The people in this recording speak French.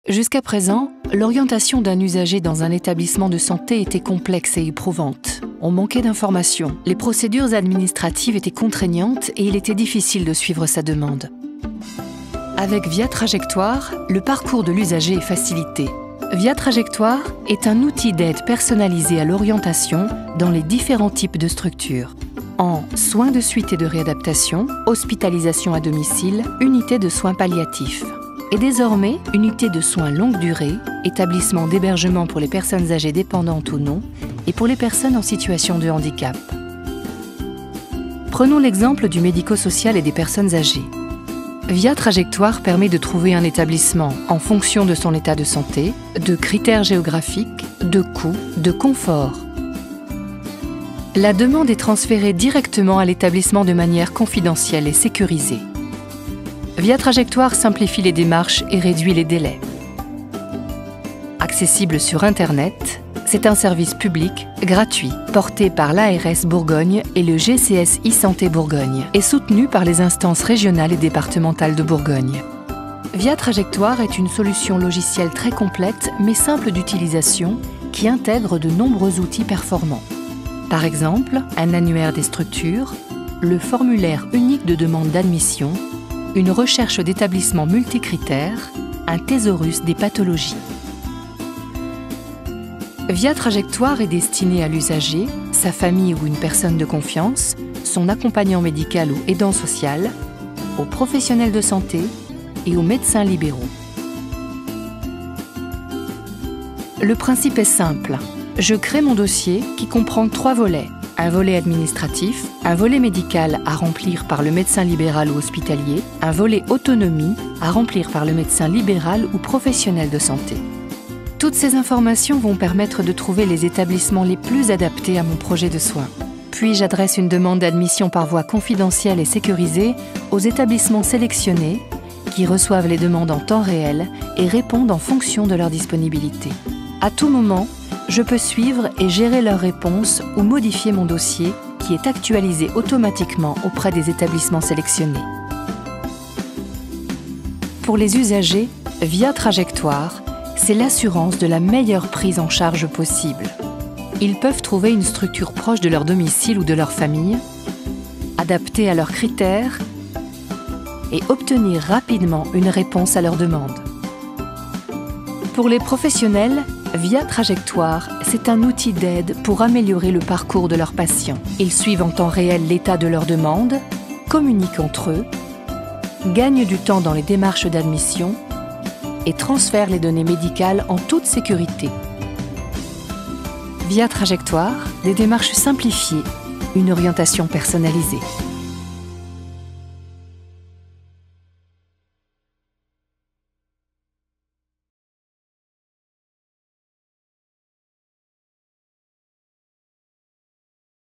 Jusqu'à présent, l'orientation d'un usager dans un établissement de santé était complexe et éprouvante. On manquait d'informations, les procédures administratives étaient contraignantes et il était difficile de suivre sa demande. Avec Via Trajectoire, le parcours de l'usager est facilité. Via Trajectoire est un outil d'aide personnalisé à l'orientation dans les différents types de structures. En soins de suite et de réadaptation, hospitalisation à domicile, unité de soins palliatifs. Et désormais, unité de soins longue durée, établissement d'hébergement pour les personnes âgées dépendantes ou non, et pour les personnes en situation de handicap. Prenons l'exemple du médico-social et des personnes âgées. Via Trajectoire permet de trouver un établissement en fonction de son état de santé, de critères géographiques, de coûts, de confort. La demande est transférée directement à l'établissement de manière confidentielle et sécurisée. Via Trajectoire simplifie les démarches et réduit les délais. Accessible sur Internet, c'est un service public gratuit, porté par l'ARS Bourgogne et le GCS e-Santé Bourgogne, et soutenu par les instances régionales et départementales de Bourgogne. Via Trajectoire est une solution logicielle très complète mais simple d'utilisation qui intègre de nombreux outils performants. Par exemple, un annuaire des structures, le formulaire unique de demande d'admission, une recherche d'établissements multicritères, un thésaurus des pathologies. Via Trajectoire est destiné à l'usager, sa famille ou une personne de confiance, son accompagnant médical ou aidant social, aux professionnels de santé et aux médecins libéraux. Le principe est simple. Je crée mon dossier qui comprend 3 volets. Un volet administratif, un volet médical à remplir par le médecin libéral ou hospitalier, un volet autonomie à remplir par le médecin libéral ou professionnel de santé. Toutes ces informations vont permettre de trouver les établissements les plus adaptés à mon projet de soins. Puis j'adresse une demande d'admission par voie confidentielle et sécurisée aux établissements sélectionnés qui reçoivent les demandes en temps réel et répondent en fonction de leur disponibilité. À tout moment, je peux suivre et gérer leurs réponses ou modifier mon dossier qui est actualisé automatiquement auprès des établissements sélectionnés. Pour les usagers, Via Trajectoire, c'est l'assurance de la meilleure prise en charge possible. Ils peuvent trouver une structure proche de leur domicile ou de leur famille, adaptée à leurs critères et obtenir rapidement une réponse à leurs demandes. Pour les professionnels, Via Trajectoire, c'est un outil d'aide pour améliorer le parcours de leurs patients. Ils suivent en temps réel l'état de leurs demandes, communiquent entre eux, gagnent du temps dans les démarches d'admission et transfèrent les données médicales en toute sécurité. Via Trajectoire, des démarches simplifiées, une orientation personnalisée.